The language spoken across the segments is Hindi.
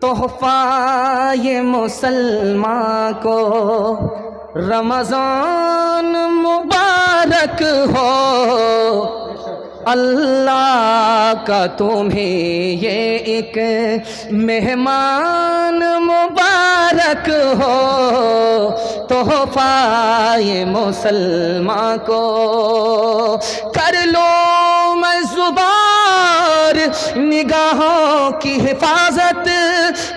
तोहफा ये मुसलमान को रमज़ान मुबारक हो, अल्लाह का तुम्हें ये एक मेहमान मुबारक हो, तोहफा ये मुसलमान को। कर लो मैं ज़ुबार निगाहों की हिफाजत,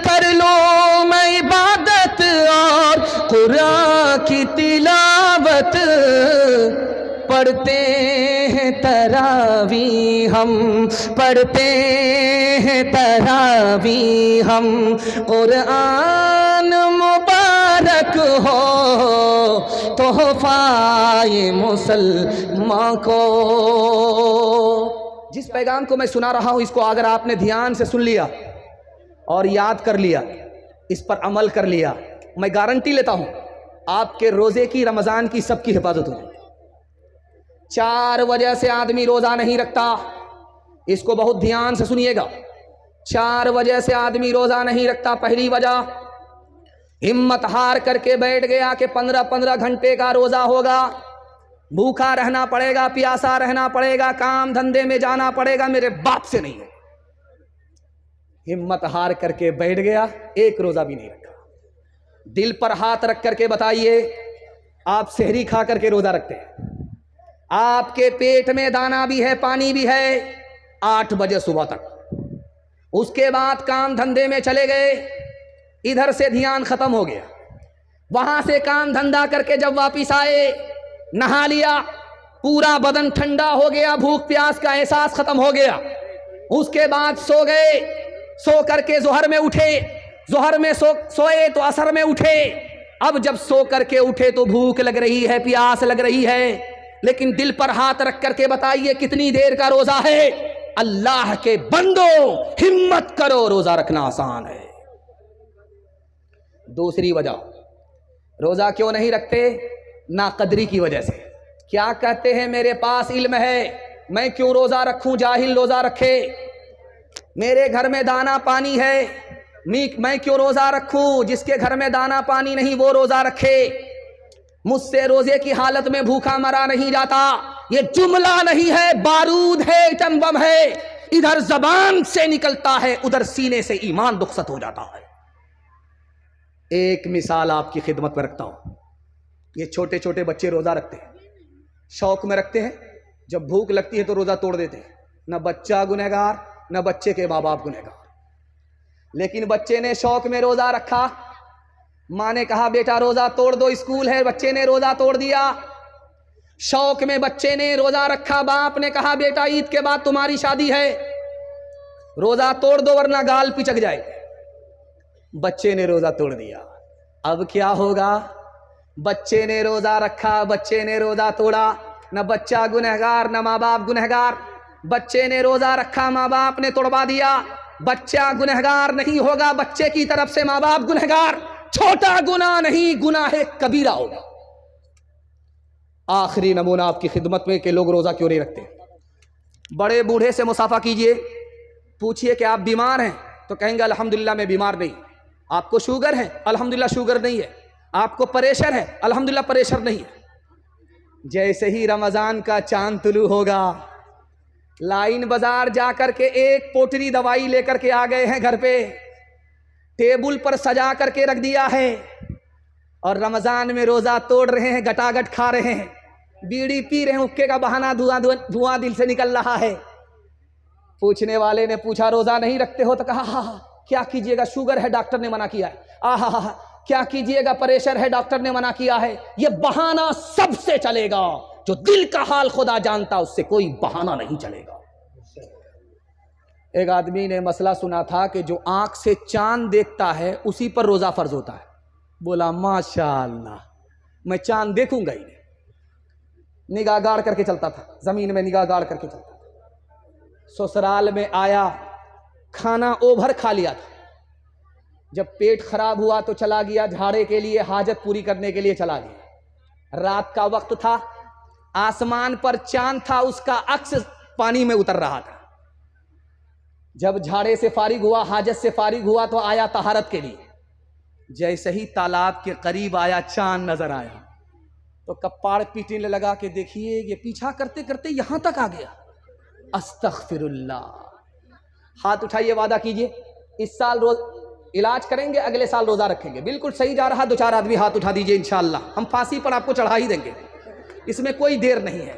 कर लो मैं इबादत और कुरान की तिलावत। पढ़ते हैं तरावी हम, पढ़ते हैं तरावी हम, कुरान मुबारक हो, तोहफा ये मुसलमान को। जिस पैगाम को मैं सुना रहा हूँ, इसको अगर आपने ध्यान से सुन लिया और याद कर लिया, इस पर अमल कर लिया, मैं गारंटी लेता हूँ आपके रोज़े की, रमज़ान की, सबकी हिफाजत हो जाएगी। 4 वजह से आदमी रोज़ा नहीं रखता, इसको बहुत ध्यान से सुनिएगा। 4 वजह से आदमी रोज़ा नहीं रखता। पहली वजह, हिम्मत हार करके बैठ गया कि 15-15 घंटे का रोज़ा होगा, भूखा रहना पड़ेगा, प्यासा रहना पड़ेगा, काम धंधे में जाना पड़ेगा, मेरे बाप से नहीं है। हिम्मत हार करके बैठ गया, एक रोज़ा भी नहीं रखा। दिल पर हाथ रख करके बताइए, आप सहरी खा करके रोज़ा रखते हैं, आपके पेट में दाना भी है, पानी भी है, 8 बजे सुबह तक। उसके बाद काम धंधे में चले गए, इधर से ध्यान खत्म हो गया, वहां से काम धंधा करके जब वापिस आए, नहा लिया, पूरा बदन ठंडा हो गया, भूख प्यास का एहसास खत्म हो गया। उसके बाद सो गए, सो करके जोहर में उठे, जोहर में सोए तो असर में उठे। अब जब सो करके उठे तो भूख लग रही है, प्यास लग रही है, लेकिन दिल पर हाथ रख करके बताइए कितनी देर का रोजा है। अल्लाह के बंदो, हिम्मत करो, रोजा रखना आसान है। दूसरी वजह, रोजा क्यों नहीं रखते? नाकदरी की वजह से। क्या कहते हैं, मेरे पास इल्म है, मैं क्यों रोजा रखूं, जाहिल रोजा रखे। मेरे घर में दाना पानी है, मैं क्यों रोजा रखूं, जिसके घर में दाना पानी नहीं वो रोजा रखे। मुझसे रोजे की हालत में भूखा मरा नहीं जाता। ये जुमला नहीं है, बारूद है, एटम बम है, इधर जबान से निकलता है, उधर सीने से ईमान रुखसत हो जाता है। एक मिसाल आपकी खिदमत में रखता हूं। ये छोटे छोटे बच्चे रोजा रखते हैं, शौक में रखते हैं, जब भूख लगती है तो रोजा तोड़ देते हैं। न बच्चा गुनहगार, न बच्चे के माँ बाप गुनहगार। लेकिन बच्चे ने शौक में रोजा रखा, माँ ने कहा बेटा रोजा तोड़ दो, स्कूल है, बच्चे ने रोजा तोड़ दिया। शौक में बच्चे ने रोजा रखा, बाप ने कहा बेटा ईद के बाद तुम्हारी शादी है, रोजा तोड़ दो वरना गाल पिचक जाए। बच्चे ने रोजा तोड़ दिया। अब क्या होगा? बच्चे ने रोजा रखा, बच्चे ने रोजा तोड़ा, न बच्चा गुनहगार न माँ बाप गुनहगार। बच्चे ने रोजा रखा, माँ बाप ने तोड़वा दिया। बच्चा गुनहगार नहीं होगा, बच्चे की तरफ से माँ बाप गुनहगार। छोटा गुनाह नहीं, गुनाह कबीरा होगा। आखिरी नमूना आपकी खिदमत में कि लोग रोजा क्यों नहीं रखते। बड़े बूढ़े से मुसाफा कीजिए, पूछिए कि आप बीमार हैं, तो कहेंगे अल्हम्दुलिल्लाह मैं बीमार नहीं। आपको शुगर है? अल्हम्दुलिल्लाह शुगर नहीं है। आपको प्रेशर है? अल्हम्दुलिल्लाह प्रेशर नहीं है। जैसे ही रमजान का चांद तुलू होगा, लाइन बाजार जाकर के एक पोटली दवाई लेकर के आ गए हैं घर पे, टेबल पर सजा करके रख दिया है, और रमजान में रोजा तोड़ रहे हैं, गटागट खा रहे हैं, बीड़ी पी रहे हैं, हुक्के का बहाना, धुआं दिल से निकल रहा है। पूछने वाले ने पूछा रोजा नहीं रखते हो? तो कहा हाँ। क्या कीजिएगा, शुगर है, डॉक्टर ने मना किया है। आहा, क्या कीजिएगा, प्रेशर है, डॉक्टर ने मना किया है। ये बहाना सबसे चलेगा, जो दिल का हाल खुदा जानता, उससे कोई बहाना नहीं चलेगा। एक आदमी ने मसला सुना था कि जो आंख से चांद देखता है उसी पर रोजा फर्ज होता है। बोला माशाअल्लाह, मैं चांद देखूंगा ही नहीं। निगाह गाड़ करके चलता था, जमीन में निगाह गाड़ करके चलता था। ससुराल में आया, खाना ओभर खा लिया था। जब पेट खराब हुआ तो चला गया झाड़े के लिए, हाजत पूरी करने के लिए चला गया। रात का वक्त था, आसमान पर चांद था, उसका अक्स पानी में उतर रहा था। जब झाड़े से फारिग हुआ, हाजत से फारिग हुआ तो आया तहारत के लिए। जैसे ही तालाब के करीब आया, चांद नजर आया तो कपाड़ पीटने लगा कि देखिए ये पीछा करते करते यहां तक आ गया। अस्तगफिरुल्लाह। हाथ उठाइए, वादा कीजिए इस साल रोज इलाज करेंगे, अगले साल रोजा रखेंगे। बिल्कुल सही जा रहा, 2-4 आदमी हाथ उठा दीजिए, इंशाअल्लाह हम फांसी पर आपको चढ़ा ही देंगे, इसमें कोई देर नहीं है।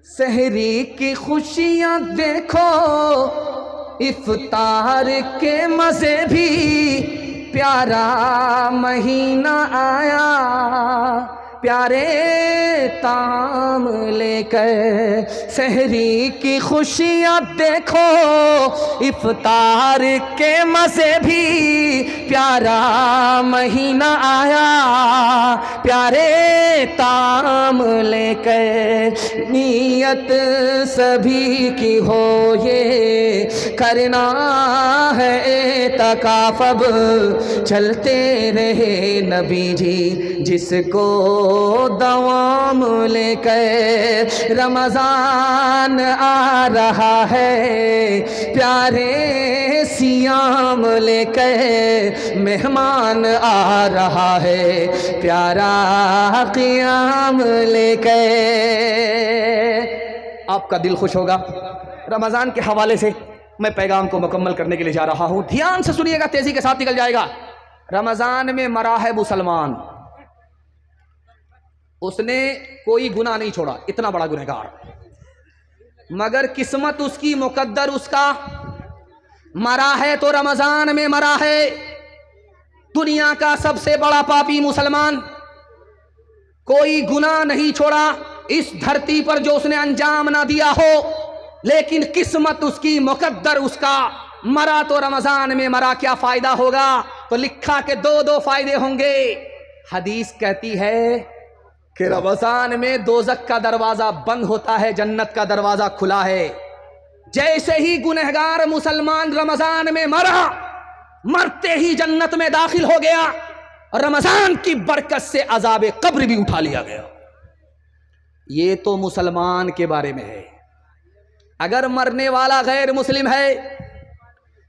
सहरी की खुशियां देखो, इफ्तार के मजे भी, प्यारा महीना आया, प्यारे ताम लेकर। सहरी की खुशियां देखो, इफ्तार के मजे भी, प्यारा महीना आया, प्यारे ताम लेकर। नियत सभी की हो ये करना है एतकाफ़, चलते रहे नबी जी जिसको दवाम लेकर। रमज़ान आ रहा है प्यारे सियाम लेकर, मेहमान आ रहा है प्यारा क़ियाम लेकर। आपका दिल खुश होगा। रमज़ान के हवाले से मैं पैगाम को मुकम्मल करने के लिए जा रहा हूँ, ध्यान से सुनिएगा, तेजी के साथ निकल जाएगा। रमज़ान में मरा है मुसलमान, उसने कोई गुनाह नहीं छोड़ा, इतना बड़ा गुनहगार, मगर किस्मत उसकी, मुकद्दर उसका, मरा है तो रमज़ान में मरा है। दुनिया का सबसे बड़ा पापी मुसलमान, कोई गुनाह नहीं छोड़ा इस धरती पर जो उसने अंजाम ना दिया हो, लेकिन किस्मत उसकी, मुकद्दर उसका, मरा तो रमज़ान में मरा। क्या फ़ायदा होगा? तो लिखा के 2 फ़ायदे होंगे। हदीस कहती है कि रमज़ान में दोज़ख का दरवाज़ा बंद होता है, जन्नत का दरवाज़ा खुला है। जैसे ही गुनहगार मुसलमान रमज़ान में मरा, मरते ही जन्नत में दाखिल हो गया, रमज़ान की बरकत से अज़ाब कब्र भी उठा लिया गया। ये तो मुसलमान के बारे में है। अगर मरने वाला गैर मुस्लिम है,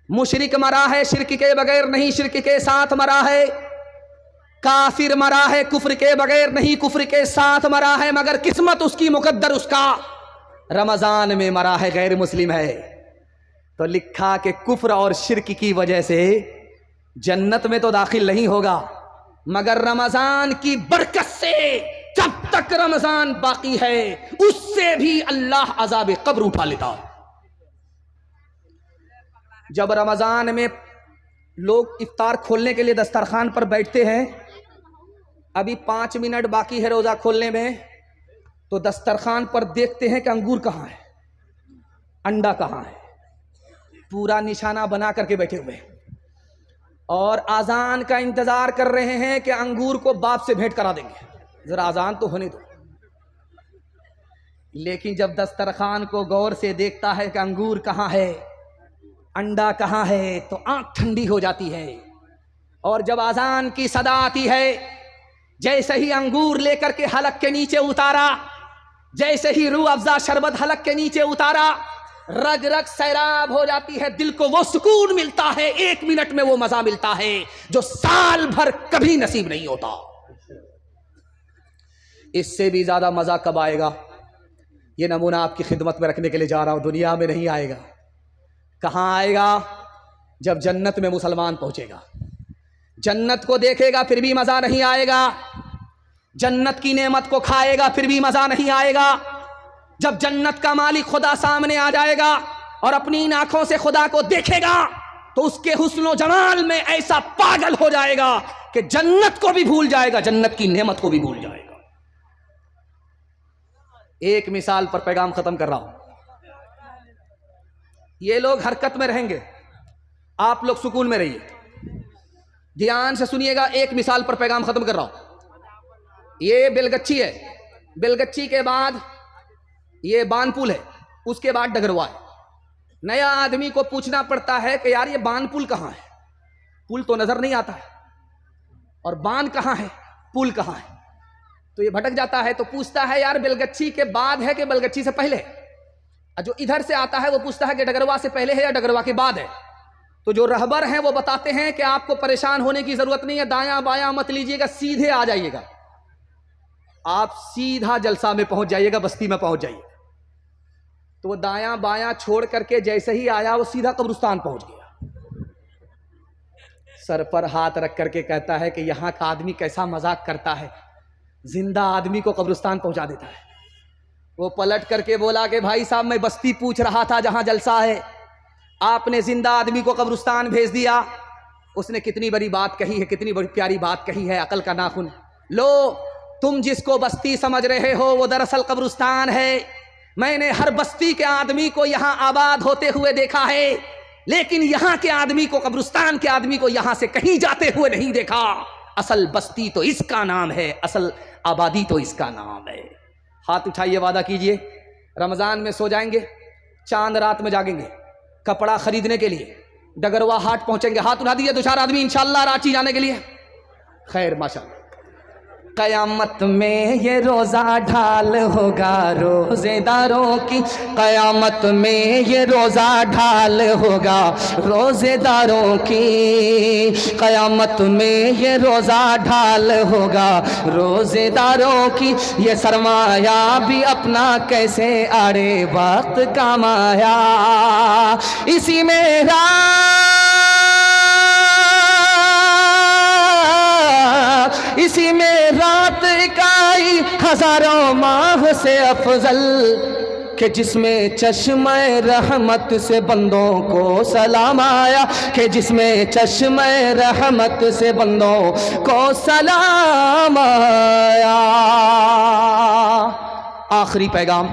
मुशरिक मरा है, शिर्क के बगैर नहीं, शिर्क के साथ मरा है, काफिर मरा है, कुफ्र के बगैर नहीं, कुफ्र के साथ मरा है, मगर किस्मत उसकी, मुकद्दर उसका, रमज़ान में मरा है, गैर मुस्लिम है, तो लिखा कि कुफ्र और शिर्क की वजह से जन्नत में तो दाखिल नहीं होगा, मगर रमज़ान की बरकत से जब तक रमज़ान बाकी है उससे भी अल्लाह अज़ाब कब्र उठा लेता है। जब रमज़ान में लोग इफ्तार खोलने के लिए दस्तरखान पर बैठते हैं, अभी 5 मिनट बाकी है रोज़ा खोलने में, तो दस्तरखान पर देखते हैं कि अंगूर कहाँ है, अंडा कहाँ है, पूरा निशाना बना करके बैठे हुए, और आज़ान का इंतज़ार कर रहे हैं कि अंगूर को बाप से भेंट करा देंगे, ज़रा आज़ान तो होने दो। लेकिन जब दस्तरखान को गौर से देखता है कि अंगूर कहाँ है, अंडा कहाँ है, तो आँख ठंडी हो जाती है। और जब आज़ान की सदा आती है, जैसे ही अंगूर लेकर के हलक के नीचे उतारा, जैसे ही रूह अफ़ज़ा शरबत हलक के नीचे उतारा, रग रग सैराब हो जाती है, दिल को वो सुकून मिलता है, 1 मिनट में वो मज़ा मिलता है जो साल भर कभी नसीब नहीं होता। इससे भी ज़्यादा मज़ा कब आएगा? ये नमूना आपकी खिदमत में रखने के लिए जा रहा हूँ, दुनिया में नहीं आएगा। कहाँ आएगा? जब जन्नत में मुसलमान पहुँचेगा, जन्नत को देखेगा फिर भी मज़ा नहीं आएगा, जन्नत की नेमत को खाएगा फिर भी मज़ा नहीं आएगा। जब जन्नत का मालिक खुदा सामने आ जाएगा और अपनी इन आँखों से खुदा को देखेगा, तो उसके हुस्न जमाल में ऐसा पागल हो जाएगा कि जन्नत को भी भूल जाएगा, जन्नत की नेमत को भी भूल जाएगा। एक मिसाल पर पैगाम खत्म कर रहा हूं। ये लोग हरकत में रहेंगे, आप लोग सुकून में रहिए, ध्यान से सुनिएगा। एक मिसाल पर पैगाम खत्म कर रहा हूं। ये बेलगच्छी है, बेलगच्छी के बाद ये बानपुल है, उसके बाद डगरवा है। नया आदमी को पूछना पड़ता है कि यार ये बानपुल कहाँ है, पुल तो नजर नहीं आता है, और बान कहाँ है, पुल कहाँ है, तो ये भटक जाता है। तो पूछता है यार बेलगच्छी के बाद है कि बेलगच्छी से पहले? और जो इधर से आता है वो पूछता है कि डगरवा से पहले है या डगरवा के बाद है। तो जो रहबर हैं वो बताते हैं कि आपको परेशान होने की जरूरत नहीं है, दायां बायां मत लीजिएगा, सीधे आ जाइएगा, आप सीधा जलसा में पहुंच जाइएगा, बस्ती में पहुंच जाइएगा। तो वो दायां बायां छोड़ करके जैसे ही आया वो सीधा कब्रिस्तान पहुंच गया। सर पर हाथ रख करके कहता है कि यहां का आदमी कैसा मजाक करता है, जिंदा आदमी को कब्रिस्तान पहुंचा देता है। वो पलट करके बोला कि भाई साहब मैं बस्ती पूछ रहा था जहां जलसा है, आपने जिंदा आदमी को कब्रिस्तान भेज दिया। उसने कितनी बड़ी बात कही है, कितनी बड़ी प्यारी बात कही है, अकल का नाखून। लो तुम जिसको बस्ती समझ रहे हो वो दरअसल कब्रिस्तान है। मैंने हर बस्ती के आदमी को यहां आबाद होते हुए देखा है, लेकिन यहां के आदमी को, कब्रिस्तान के आदमी को यहां से कहीं जाते हुए नहीं देखा। असल बस्ती तो इसका नाम है, असल आबादी तो इसका नाम है। हाथ उठाइए, वादा कीजिए रमजान में सो जाएंगे, चांद रात में जागेंगे, कपड़ा खरीदने के लिए डगरवा हाट पहुंचेंगे। हाथ उठा दीजिए 2-4 आदमी इंशाअल्लाह रांची जाने के लिए। खैर माशाअल्लाह। कयामत में ये रोज़ा ढाल होगा रोज़ेदारों की, कयामत में ये रोज़ा ढाल होगा रोज़ेदारों की, कयामत में ये रोज़ा ढाल होगा रोज़ेदारों की। ये सरमाया भी अपना कैसे आड़े वक्त कमाया, इसी में इसी में रात इकाई हजारों माह से अफजल, कि जिसमें चश्मे रहमत से बंदों को सलाम आया, कि जिसमें चश्मे रहमत से बंदों को सलाम आया। आखिरी पैगाम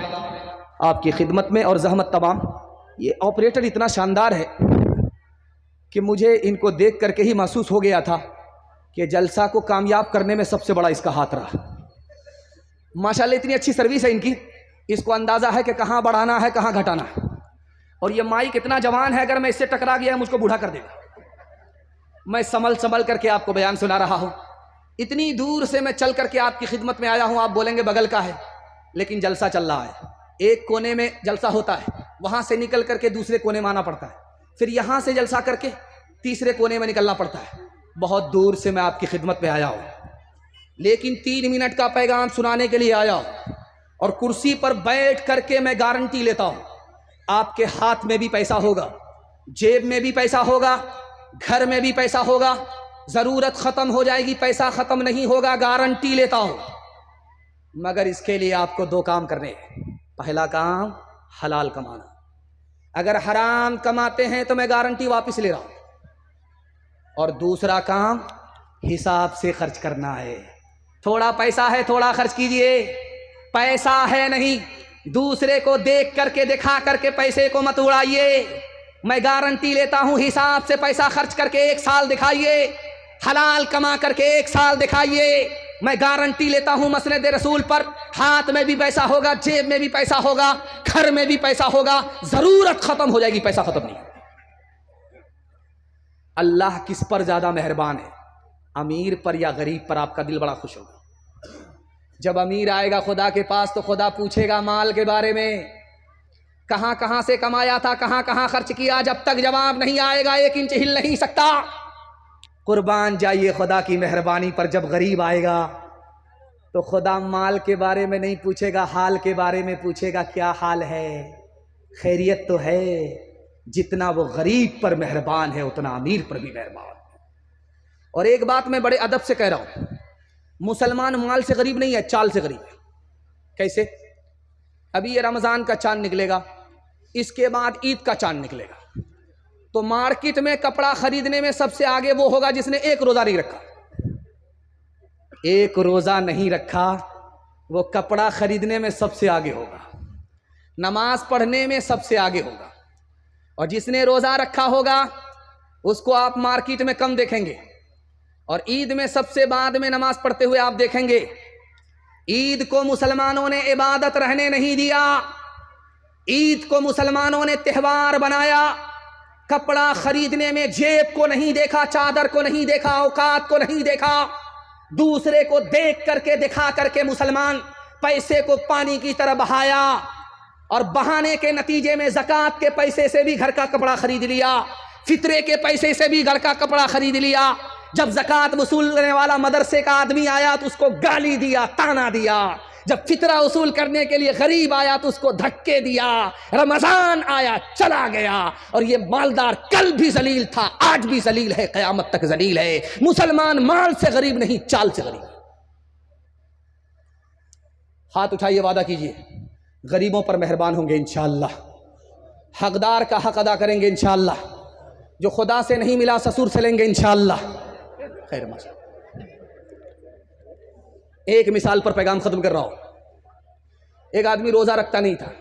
आपकी खिदमत में और जहमत तमाम। ये ऑपरेटर इतना शानदार है कि मुझे इनको देख करके ही महसूस हो गया था कि जलसा को कामयाब करने में सबसे बड़ा इसका हाथ रहा। माशाल्लाह इतनी अच्छी सर्विस है इनकी, इसको अंदाज़ा है कि कहाँ बढ़ाना है कहाँ घटाना है। और ये माइक इतना जवान है, अगर मैं इससे टकरा गया मुझको बूढ़ा कर देगा। मैं संभल करके आपको बयान सुना रहा हूँ। इतनी दूर से मैं चल करके आपकी खिदमत में आया हूँ। आप बोलेंगे बगल का है, लेकिन जलसा चल रहा है। एक कोने में जलसा होता है, वहाँ से निकल करके दूसरे कोने में आना पड़ता है, फिर यहाँ से जलसा करके तीसरे कोने में निकलना पड़ता है। बहुत दूर से मैं आपकी खिदमत में आया हूँ, लेकिन 3 मिनट का पैगाम सुनाने के लिए आया हूँ। और कुर्सी पर बैठ करके मैं गारंटी लेता हूँ, आपके हाथ में भी पैसा होगा, जेब में भी पैसा होगा, घर में भी पैसा होगा। ज़रूरत ख़त्म हो जाएगी, पैसा ख़त्म नहीं होगा, गारंटी लेता हूँ। मगर इसके लिए आपको 2 काम करने हैं। पहला काम हलाल कमाना। अगर हराम कमाते हैं तो मैं गारंटी वापस ले रहा हूँ। और दूसरा काम हिसाब से खर्च करना है। थोड़ा पैसा है थोड़ा खर्च कीजिए, पैसा है नहीं, दूसरे को देख करके दिखा करके पैसे को मत उड़ाइए। मैं गारंटी लेता हूं, हिसाब से पैसा खर्च करके 1 साल दिखाइए, हलाल कमा करके 1 साल दिखाइए। मैं गारंटी लेता हूं मसनद रसूल पर, हाथ में भी पैसा होगा, जेब में भी पैसा होगा, घर में भी पैसा होगा। जरूरत खत्म हो जाएगी, पैसा खत्म नहीं। अल्लाह किस पर ज़्यादा मेहरबान है, अमीर पर या गरीब पर? आपका दिल बड़ा खुश होगा। जब अमीर आएगा खुदा के पास तो खुदा पूछेगा माल के बारे में, कहाँ कहाँ से कमाया था, कहाँ कहाँ खर्च किया। जब तक जवाब नहीं आएगा 1 इंच हिल नहीं सकता। कुर्बान जाइए खुदा की मेहरबानी पर। जब गरीब आएगा तो खुदा माल के बारे में नहीं पूछेगा, हाल के बारे में पूछेगा, क्या हाल है, खैरियत तो है। जितना वो गरीब पर मेहरबान है उतना अमीर पर भी मेहरबान है। और एक बात मैं बड़े अदब से कह रहा हूँ, मुसलमान माल से गरीब नहीं है, चाल से गरीब है। कैसे? अभी ये रमज़ान का चांद निकलेगा, इसके बाद ईद का चांद निकलेगा, तो मार्केट में कपड़ा खरीदने में सबसे आगे वो होगा जिसने 1 रोज़ा नहीं रखा। 1 रोज़ा नहीं रखा वो कपड़ा खरीदने में सबसे आगे होगा, नमाज पढ़ने में सबसे आगे होगा। और जिसने रोज़ा रखा होगा उसको आप मार्केट में कम देखेंगे, और ईद में सबसे बाद में नमाज पढ़ते हुए आप देखेंगे। ईद को मुसलमानों ने इबादत रहने नहीं दिया, ईद को मुसलमानों ने त्यौहार बनाया। कपड़ा खरीदने में जेब को नहीं देखा, चादर को नहीं देखा, औकात को नहीं देखा, दूसरे को देख करके दिखा करके मुसलमान पैसे को पानी की तरह बहाया। और बहाने के नतीजे में ज़कात के पैसे से भी घर का कपड़ा खरीद लिया, फितरे के पैसे से भी घर का कपड़ा खरीद लिया। जब ज़कात वसूल करने वाला मदरसे का आदमी आया तो उसको गाली दिया, ताना दिया। जब फितरा वसूल करने के लिए गरीब आया तो उसको धक्के दिया। रमज़ान आया, चला गया, और ये मालदार कल भी जलील था, आज भी जलील है, क़यामत तक जलील है। मुसलमान माल से गरीब नहीं, चाल से गरीब। हाथ उठाइए, वादा कीजिए गरीबों पर मेहरबान होंगे इंशाअल्लाह, हकदार का हक अदा करेंगे इंशाअल्लाह, जो खुदा से नहीं मिला ससुर से लेंगे इंशाअल्लाह। खैर माशा। एक मिसाल पर पैगाम ख़त्म कर रहा हूँ। एक आदमी रोज़ा रखता नहीं था,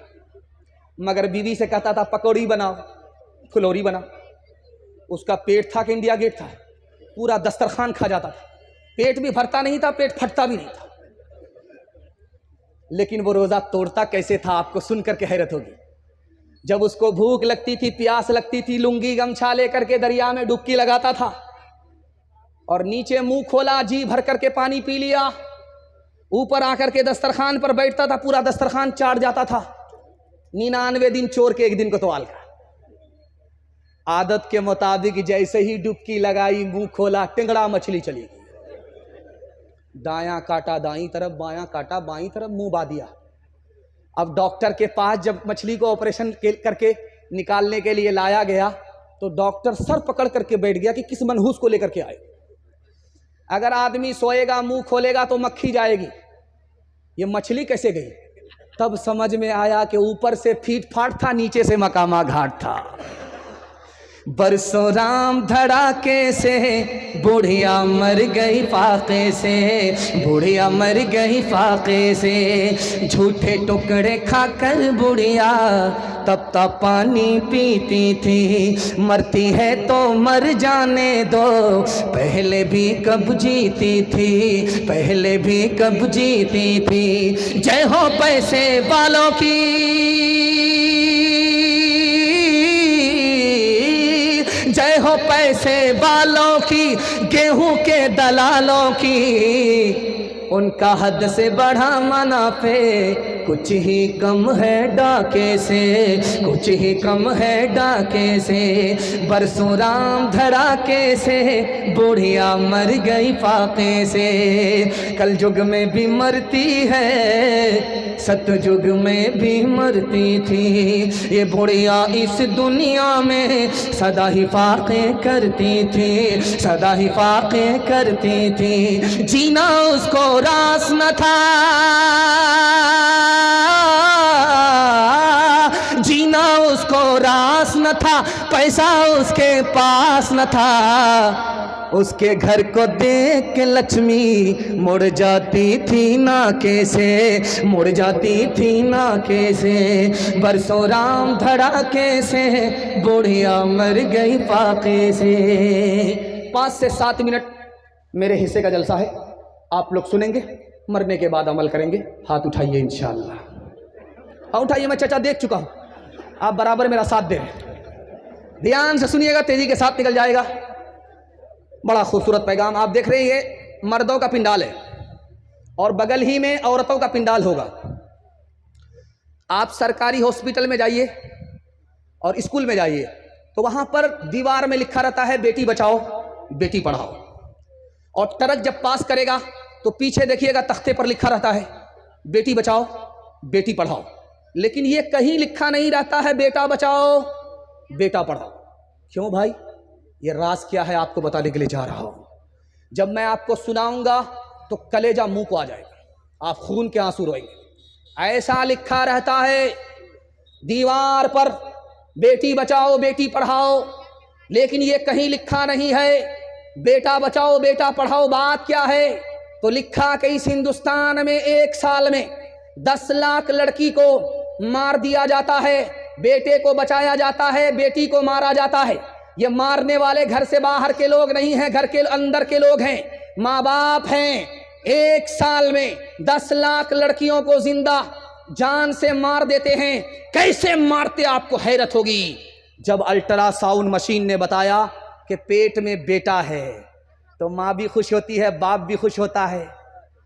मगर बीवी से कहता था पकौड़ी बनाओ, फुलौरी बना। उसका पेट था कि इंडिया गेट था, पूरा दस्तरखान खा जाता था। पेट भी भरता नहीं था, पेट फटता भी नहीं था, लेकिन वो रोज़ा तोड़ता कैसे था आपको सुन करके हैरत होगी। जब उसको भूख लगती थी, प्यास लगती थी, लुंगी गमछा लेकर के दरिया में डुबकी लगाता था और नीचे मुंह खोला, जी भर करके पानी पी लिया, ऊपर आकर के दस्तरखान पर बैठता था, पूरा दस्तरखान चाट जाता था। 99 दिन चोर के एक दिन को तवाल का। आदत के मुताबिक जैसे ही डुबकी लगाई, मुंह खोला, टिंगड़ा मछली चली गई। दायां काटा दाईं तरफ, बायां काटा बाईं तरफ, मुंह बा दिया। अब डॉक्टर के पास जब मछली को ऑपरेशन करके निकालने के लिए लाया गया तो डॉक्टर सर पकड़ करके बैठ गया कि किस मनहूस को लेकर के आए। अगर आदमी सोएगा, मुंह खोलेगा तो मक्खी जाएगी, ये मछली कैसे गई? तब समझ में आया कि ऊपर से फीट फाट था, नीचे से मकामा घाट था। बरसों राम धड़ाके से बुढ़िया मर गई फाके से, बुढ़िया मर गई फाके से। झूठे टुकड़े खाकर बुढ़िया तब तक पानी पीती थी। मरती है तो मर जाने दो, पहले भी कब जीती थी, पहले भी कब जीती थी। जय हो पैसे वालों की, जय हो पैसे वालों की, गेहूं के दलालों की। उनका हद से बढ़ा मुनाफे, कुछ ही कम है डाके से, कुछ ही कम है डाके से। बरसों राम धड़ाके से बुढ़िया मर गई फाके से। कल युग में भी मरती है, सतयुग में भी मरती थी। ये बुढ़िया इस दुनिया में सदा ही फाके करती थी, सदा ही फाके करती थी। जीना उसको रास न था, जीना उसको रास न था, पैसा उसके पास न था। उसके घर को देख के लक्ष्मी मुड़ जाती थी नाके से, मुड़ जाती थी नाके से। बरसों राम धड़ाके से बुढ़िया मर गई फाके से। 5 से 7 मिनट मेरे हिस्से का जलसा है, आप लोग सुनेंगे, मरने के बाद अमल करेंगे। हाथ उठाइए इंशाअल्लाह, हाँ उठाइए। मैं चचा देख चुका हूँ, आप बराबर मेरा साथ दे रहे हैं। ध्यान से सुनिएगा, तेजी के साथ निकल जाएगा। बड़ा खूबसूरत पैगाम आप देख रहे हैं। ये मर्दों का पिंडाल है और बगल ही में औरतों का पिंडाल होगा। आप सरकारी हॉस्पिटल में जाइए और स्कूल में जाइए तो वहाँ पर दीवार में लिखा रहता है बेटी बचाओ बेटी पढ़ाओ। और ट्रक जब पास करेगा तो पीछे देखिएगा तख्ते पर लिखा रहता है बेटी बचाओ बेटी पढ़ाओ। लेकिन ये कहीं लिखा नहीं रहता है बेटा बचाओ बेटा पढ़ाओ। क्यों भाई? ये राज क्या है आपको बताने के लिए जा रहा हूं। जब मैं आपको सुनाऊंगा तो कलेजा मुंह को आ जाएगा, आप खून के आंसू रोएंगे। ऐसा लिखा रहता है दीवार पर बेटी बचाओ बेटी पढ़ाओ, लेकिन ये कहीं लिखा नहीं है बेटा बचाओ बेटा पढ़ाओ। बात क्या है? तो लिखा कि इस हिंदुस्तान में 1 साल में 10 लाख लड़की को मार दिया जाता है, बेटे को बचाया जाता है, बेटी को मारा जाता है। ये मारने वाले घर से बाहर के लोग नहीं हैं, घर के अंदर के लोग हैं, माँ बाप हैं। 1 साल में 10 लाख लड़कियों को जिंदा जान से मार देते हैं। कैसे मारते आपको हैरत होगी। जब अल्ट्रासाउंड मशीन ने बताया कि पेट में बेटा है तो माँ भी खुश होती है, बाप भी खुश होता है।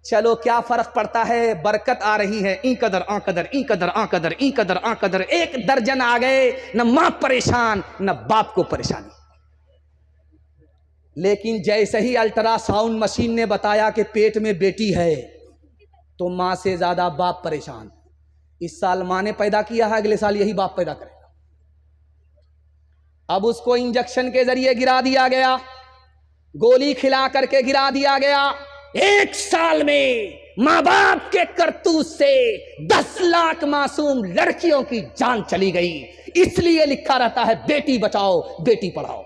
चलो क्या फर्क पड़ता है, बरकत आ रही है, ई कदर आ कदर ई कदर आ कदर ई कदर आ कदर, 1 दर्जन आ गए, न मां परेशान न बाप को परेशानी। लेकिन जैसे ही अल्ट्रासाउंड मशीन ने बताया कि पेट में बेटी है, तो मां से ज्यादा बाप परेशान। इस साल मां ने पैदा किया है, अगले साल यही बाप पैदा करेगा। अब उसको इंजेक्शन के जरिए गिरा दिया गया, गोली खिला करके गिरा दिया गया। 1 साल में मां बाप के करतूत से 10 लाख मासूम लड़कियों की जान चली गई। इसलिए लिखा रहता है बेटी बचाओ बेटी पढ़ाओ।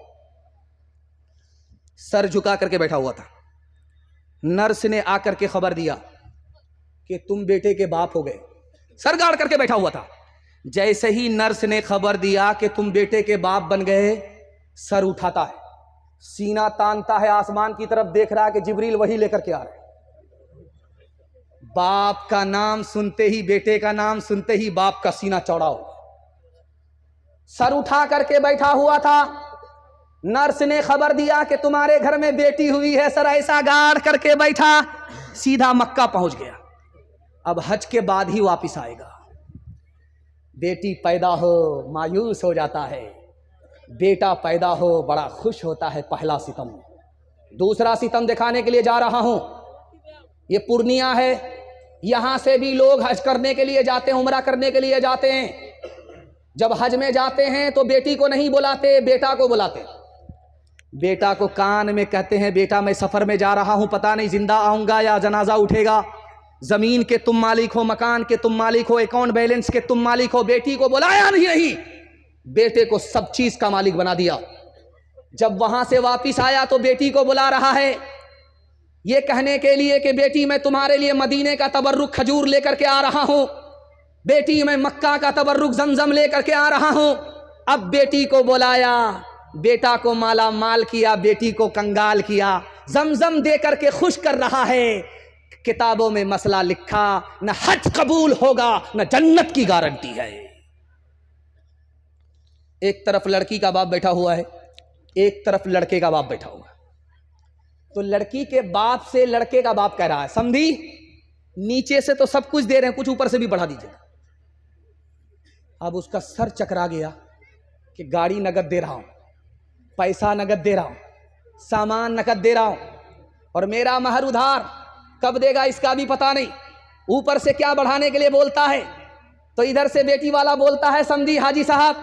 सर झुका करके बैठा हुआ था, नर्स ने आकर के खबर दिया कि तुम बेटे के बाप हो गए। सर गाड़ करके बैठा हुआ था। जैसे ही नर्स ने खबर दिया कि तुम बेटे के बाप बन गए, सर उठाता है, सीना तानता है, आसमान की तरफ देख रहा है कि जिब्रील वही लेकर के आ रहे हैं। बाप का नाम सुनते ही, बेटे का नाम सुनते ही बाप का सीना चौड़ा हो, सर उठा करके बैठा हुआ था। नर्स ने खबर दिया कि तुम्हारे घर में बेटी हुई है, सर ऐसा गाड़ करके बैठा, सीधा मक्का पहुंच गया। अब हज के बाद ही वापिस आएगा। बेटी पैदा हो मायूस हो जाता है, बेटा पैदा हो बड़ा खुश होता है। पहला सितम। दूसरा सितम दिखाने के लिए जा रहा हूं। ये पूर्णिया है, यहां से भी लोग हज करने के लिए जाते हैं, उम्रा करने के लिए जाते हैं। जब हज में जाते हैं तो बेटी को नहीं बुलाते, बेटा को बुलाते। बेटा को कान में कहते हैं, बेटा मैं सफर में जा रहा हूं, पता नहीं जिंदा आऊंगा या जनाजा उठेगा। जमीन के तुम मालिक हो, मकान के तुम मालिक हो, अकाउंट बैलेंस के तुम मालिक हो। बेटी को बुलाया नहीं, बेटे को सब चीज का मालिक बना दिया। जब वहां से वापिस आया तो बेटी को बुला रहा है, ये कहने के लिए कि बेटी मैं तुम्हारे लिए मदीने का तबर्रुक खजूर लेकर के आ रहा हूं, बेटी मैं मक्का का तबर्रुक जमजम लेकर के आ रहा हूं। अब बेटी को बुलाया, बेटा को माला माल किया, बेटी को कंगाल किया, जमजम दे करके खुश कर रहा है। किताबों में मसला लिखा, न हज कबूल होगा न जन्नत की गारंटी है। एक तरफ लड़की का बाप बैठा हुआ है, एक तरफ लड़के का बाप बैठा हुआ है। तो लड़की के बाप से लड़के का बाप कह रहा है, समझी नीचे से तो सब कुछ दे रहे हैं, कुछ ऊपर से भी बढ़ा दीजिएगा। अब उसका सर चकरा गया कि गाड़ी नगद दे रहा हूं, पैसा नगद दे रहा हूं, सामान नगद दे रहा हूं, और मेरा महर उधार, कब देगा इसका भी पता नहीं। ऊपर से क्या बढ़ाने के लिए बोलता है। तो इधर से बेटी वाला बोलता है, समझी हाजी साहब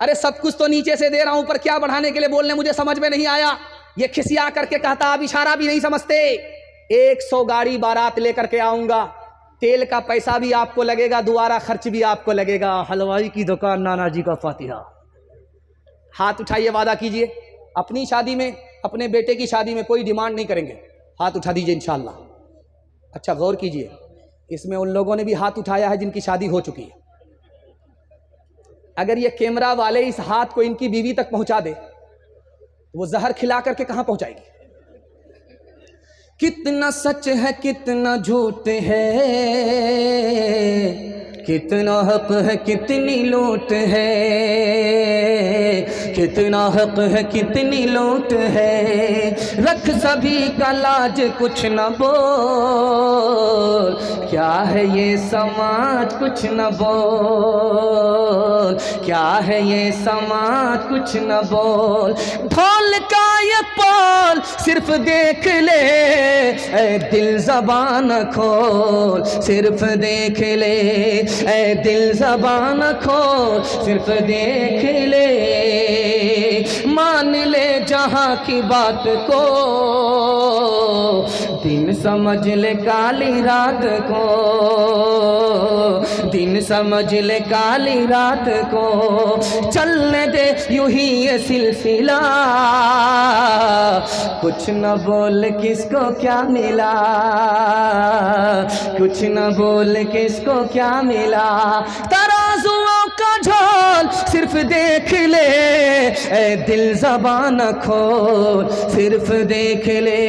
अरे सब कुछ तो नीचे से दे रहा हूं, पर क्या बढ़ाने के लिए बोलने मुझे समझ में नहीं आया। ये खिसिया करके कहता, आप इशारा भी नहीं समझते। 100 गाड़ी बारात लेकर के आऊंगा, तेल का पैसा भी आपको लगेगा, दोबारा खर्च भी आपको लगेगा। हलवाई की दुकान, नाना जी का फातिहा। हाथ उठाइए, वादा कीजिए अपनी शादी में, अपने बेटे की शादी में कोई डिमांड नहीं करेंगे। हाथ उठा दीजिए इंशाल्लाह। अच्छा गौर कीजिए, इसमें उन लोगों ने भी हाथ उठाया है जिनकी शादी हो चुकी है। अगर ये कैमरा वाले इस हाथ को इनकी बीवी तक पहुंचा दे तो वो जहर खिला करके कहां पहुंचाएगी। कितना सच है कितना झूठ है, कितना हक है कितनी लूट है, कितना हक है कितनी लूट है। रख सभी का लाज कुछ न बोल, क्या है ये समाज कुछ न बोल, क्या है ये समाज कुछ न बोल। ढोल का ये पाल सिर्फ देख ले, ऐ दिल ज़बान खोल, सिर्फ देख ले, ऐ दिल ज़बान खोल, सिर्फ देख ले। मान ले जहाँ की बात को, दिन समझ ले काली रात को, दिन समझ ले काली रात को। चलने दे यूं ही ये सिलसिला, कुछ न बोल किसको क्या मिला, कुछ न बोल किसको क्या मिला। तराजुओं का झोल सिर्फ देख ले, ऐ दिल ज़बान खोल, सिर्फ देख ले।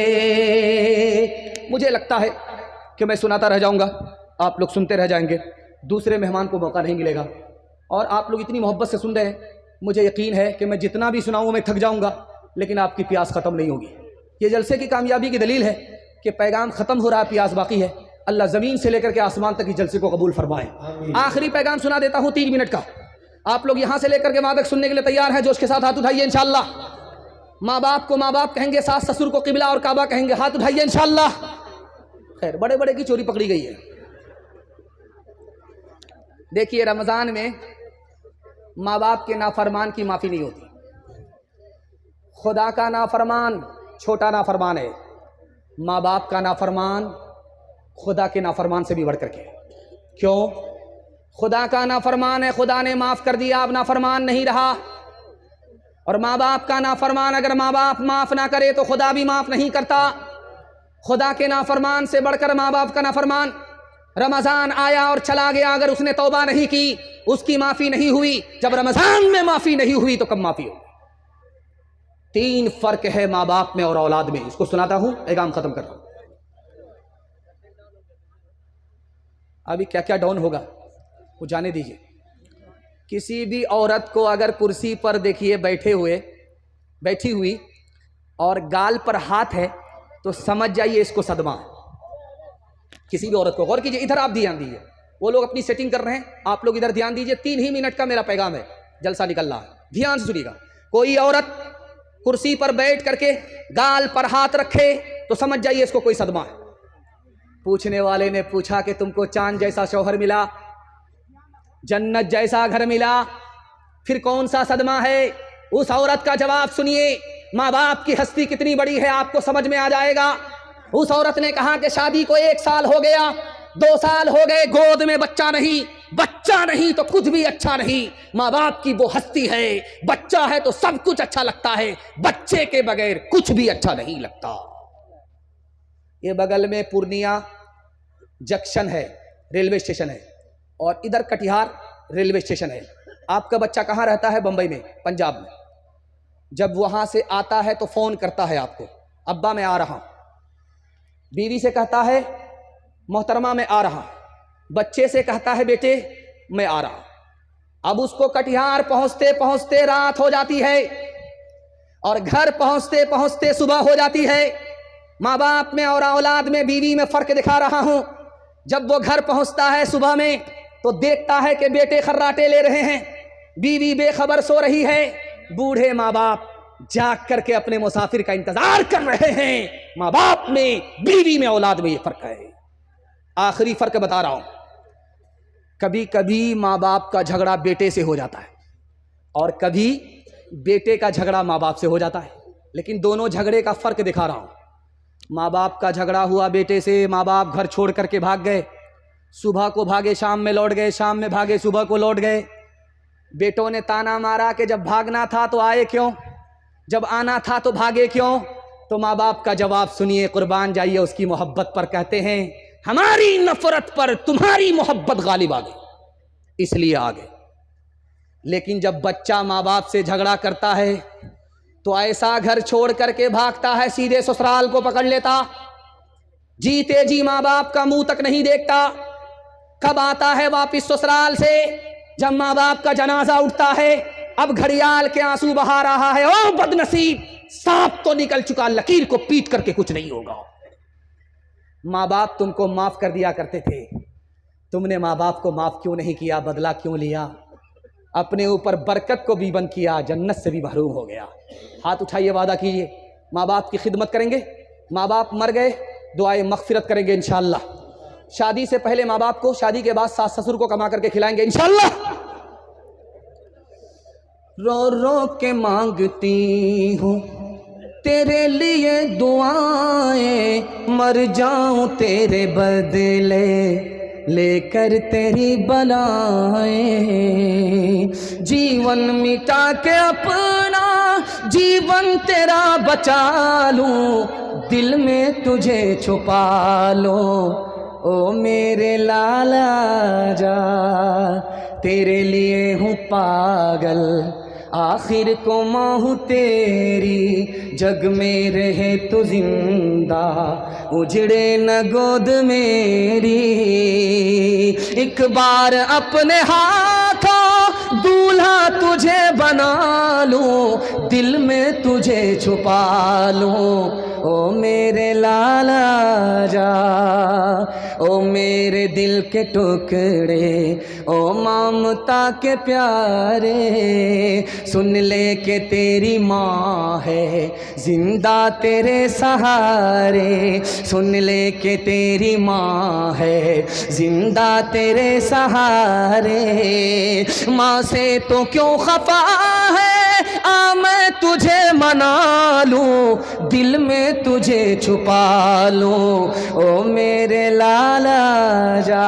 मुझे लगता है कि मैं सुनाता रह जाऊंगा, आप लोग सुनते रह जाएंगे, दूसरे मेहमान को मौका नहीं मिलेगा। और आप लोग इतनी मोहब्बत से सुन रहे हैं, मुझे यकीन है कि मैं जितना भी सुनाऊं मैं थक जाऊंगा, लेकिन आपकी प्यास ख़त्म नहीं होगी। ये जलसे की कामयाबी की दलील है कि पैगाम ख़त्म हो रहा है, प्यास बाकी है। अल्लाह ज़मीन से लेकर के आसमान तक की जलसे को कबूल फरमाए। आखिरी पैगाम सुना देता हूँ 3 मिनट का। आप लोग यहाँ से लेकर के वहाँ तक सुनने के लिए तैयार हैं? जोश के साथ हाथ उठाइए इंशाअल्लाह। माँ बाप को माँ बाप कहेंगे, सास ससुर को किबला और काबा कहेंगे। हाथ उठाइए इंशाअल्लाह। खैर, बड़े बड़े की चोरी पकड़ी गई है। देखिए, रमज़ान में माँ बाप के नाफरमान की माफ़ी नहीं होती। खुदा का नाफरमान छोटा नाफरमान है, माँ बाप का नाफरमान खुदा के नाफरमान से भी बढ़ करके। क्यों? खुदा का नाफरमान है, खुदा ने माफ़ कर दिया, अब नाफरमान नहीं रहा। और माँ बाप का नाफरमान, अगर माँ बाप माफ़ ना करे तो खुदा भी माफ़ नहीं करता। खुदा के नाफरमान से बढ़कर माँ बाप का नाफरमान। रमज़ान आया और चला गया, अगर उसने तौबा नहीं की, उसकी माफ़ी नहीं हुई। जब रमज़ान में माफ़ी नहीं हुई तो कब माफ़ी होगी? 3 फ़र्क है माँ बाप में और औलाद में। इसको सुनाता हूँ, पैगाम ख़त्म कर रहा हूँ। अभी क्या क्या डाउन होगा वो जाने दीजिए। किसी भी औरत को अगर कुर्सी पर देखिए बैठी हुई और गाल पर हाथ है तो समझ जाइए इसको सदमा है। किसी भी औरत को, गौर कीजिए, इधर आप ध्यान दीजिए। वो लोग अपनी सेटिंग कर रहे हैं, आप लोग इधर ध्यान दीजिए। 3 ही मिनट का मेरा पैगाम है, जलसा निकल रहा है, ध्यान से सुनिएगा। कोई औरत कुर्सी पर बैठ करके गाल पर हाथ रखे तो समझ जाइए इसको कोई सदमा है। पूछने वाले ने पूछा कि तुमको चांद जैसा शौहर मिला, जन्नत जैसा घर मिला, फिर कौन सा सदमा है? उस औरत का जवाब सुनिए। माँ बाप की हस्ती कितनी बड़ी है आपको समझ में आ जाएगा। उस औरत ने कहा कि शादी को 1 साल हो गया, 2 साल हो गए, गोद में बच्चा नहीं तो कुछ भी अच्छा नहीं। माँ बाप की वो हस्ती है, बच्चा है तो सब कुछ अच्छा लगता है, बच्चे के बगैर कुछ भी अच्छा नहीं लगता। ये बगल में पूर्णिया जंक्शन है, रेलवे स्टेशन है, और इधर कटिहार रेलवे स्टेशन है। आपका बच्चा कहाँ रहता है? बंबई में, पंजाब में। जब वहाँ से आता है तो फ़ोन करता है आपको, अब्बा मैं आ रहा हूँ। बीवी से कहता है मोहतरमा मैं आ रहा हूँ। बच्चे से कहता है बेटे मैं आ रहा हूँ। अब उसको कटिहार पहुँचते पहुँचते रात हो जाती है और घर पहुँचते पहुँचते सुबह हो जाती है। माँ बाप में और औलाद में, बीवी में फ़र्क दिखा रहा हूँ। जब वो घर पहुँचता है सुबह में तो देखता है कि बेटे खर्राटे ले रहे हैं, बीवी बेखबर सो रही है। बूढ़े माँ बाप जाग करके अपने मुसाफिर का इंतजार कर रहे हैं। माँ बाप में, बीवी में, औलाद में ये फर्क है। आखिरी फर्क बता रहा हूं, कभी कभी माँ बाप का झगड़ा बेटे से हो जाता है और कभी बेटे का झगड़ा माँ बाप से हो जाता है, लेकिन दोनों झगड़े का फर्क दिखा रहा हूं। माँ बाप का झगड़ा हुआ बेटे से, माँ बाप घर छोड़ करके भाग गए, सुबह को भागे शाम में लौट गए, शाम में भागे सुबह को लौट गए। बेटों ने ताना मारा कि जब भागना था तो आए क्यों, जब आना था तो भागे क्यों? तो माँ बाप का जवाब सुनिए, कुर्बान जाइए उसकी मोहब्बत पर। कहते हैं हमारी नफरत पर तुम्हारी मोहब्बत गालिब आ गई, इसलिए आ गए। लेकिन जब बच्चा माँ बाप से झगड़ा करता है तो ऐसा घर छोड़ करके भागता है, सीधे ससुराल को पकड़ लेता, जीते जी माँ बाप का मुंह तक नहीं देखता। कब आता है वापिस ससुराल से? जब माँ बाप का जनाजा उठता है। अब घड़ियाल के आंसू बहा रहा है, ओ बदनसीब, सांप तो निकल चुका, लकीर को पीट करके कुछ नहीं होगा। माँ बाप तुमको माफ कर दिया करते थे, तुमने माँ बाप को माफ क्यों नहीं किया? बदला क्यों लिया? अपने ऊपर बरकत को भी बंद किया, जन्नत से भी महरूम हो गया। हाथ उठाइए, वादा कीजिए माँ बाप की खिदमत करेंगे। माँ बाप मर गए, दुआए मगफिरत करेंगे इंशाअल्लाह। शादी से पहले माँ बाप को, शादी के बाद सास ससुर को कमा करके खिलाएंगे इंशाअल्लाह। रो रो के मांगती हूँ तेरे लिए दुआएं, मर जाऊं तेरे बदले लेकर तेरी बलाएं। जीवन मिटा के अपना जीवन तेरा बचा लूं, दिल में तुझे छुपा लो, ओ मेरे लाला जा, तेरे लिए हूँ पागल, आखिर को माँ हूँ तेरी, जग में रहे तो जिंदा, उजड़े न गोद मेरी। एक बार अपने हाथों दूल्हा तुझे बना लूं, दिल में तुझे छुपा लूं। ओ मेरे लाला जा, ओ मेरे दिल के टुकड़े, ओ ममता के प्यारे, सुन ले के तेरी माँ है जिंदा तेरे सहारे, सुन ले के तेरी माँ है जिंदा तेरे सहारे। माँ से तो क्यों खफा है, आ मैं तुझे मना लूं, दिल में तुझे छुपा लूं। ओ मेरे लाला जा,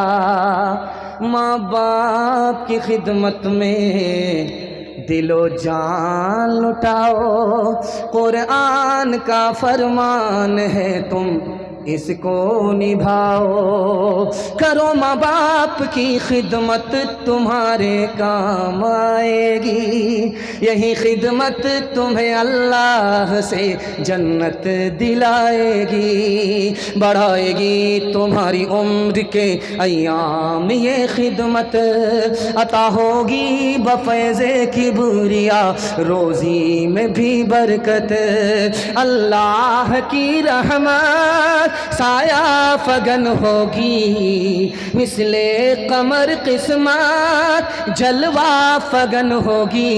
माँ बाप की खिदमत में दिलो जान लुटाओ, कुरान का फरमान है तुम इसको निभाओ। करो माँ बाप की खिदमत तुम्हारे काम आएगी, यही खिदमत तुम्हें अल्लाह से जन्नत दिलाएगी, बढ़ाएगी तुम्हारी उम्र के अय्याम ये खिदमत, अता होगी बफैज़े किबरिया रोज़ी में भी बरकत। अल्लाह की रहमत साया फगन होगी, मिसले कमर किस्मत जलवा फगन होगी।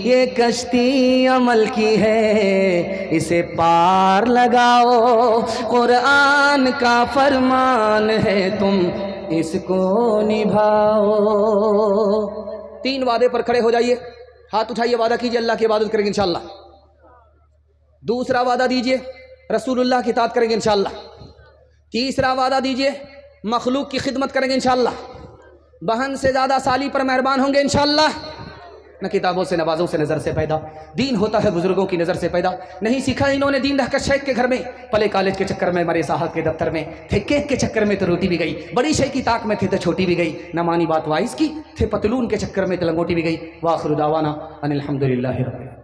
ये कश्ती अमल की है, इसे पार लगाओ, कुरान का फरमान है तुम इसको निभाओ। 3 वादे पर खड़े हो जाइए, हाथ उठाइए, वादा कीजिए अल्लाह की इबादत करेंगे इंशाअल्लाह। दूसरा वादा दीजिए रसूलुल्लाह की इताअत करेंगे इंशाअल्लाह। तीसरा वादा दीजिए मखलूक की खिदमत करेंगे इंशाअल्लाह। बहन से ज़्यादा साली पर मेहरबान होंगे इंशाअल्लाह। न किताबों से नवाजों से नज़र से पैदा, दीन होता है बुजुर्गों की नज़र से पैदा। नहीं सीखा इन्होंने दीन रहकर शेख के घर में, पले कॉलेज के चक्कर में, मरे साहब के दफ्तर में, थे केक के चक्कर में तो रोटी भी गई, बड़ी शेख की ताक में थे तो छोटी भी गई, न मानी बात वाइस की, थे पतलून के चक्कर में तो लंगोटी भी गई। वाखिर दावाना अनिल हम्दुलिल्लाहि रब्बिल आलमीन।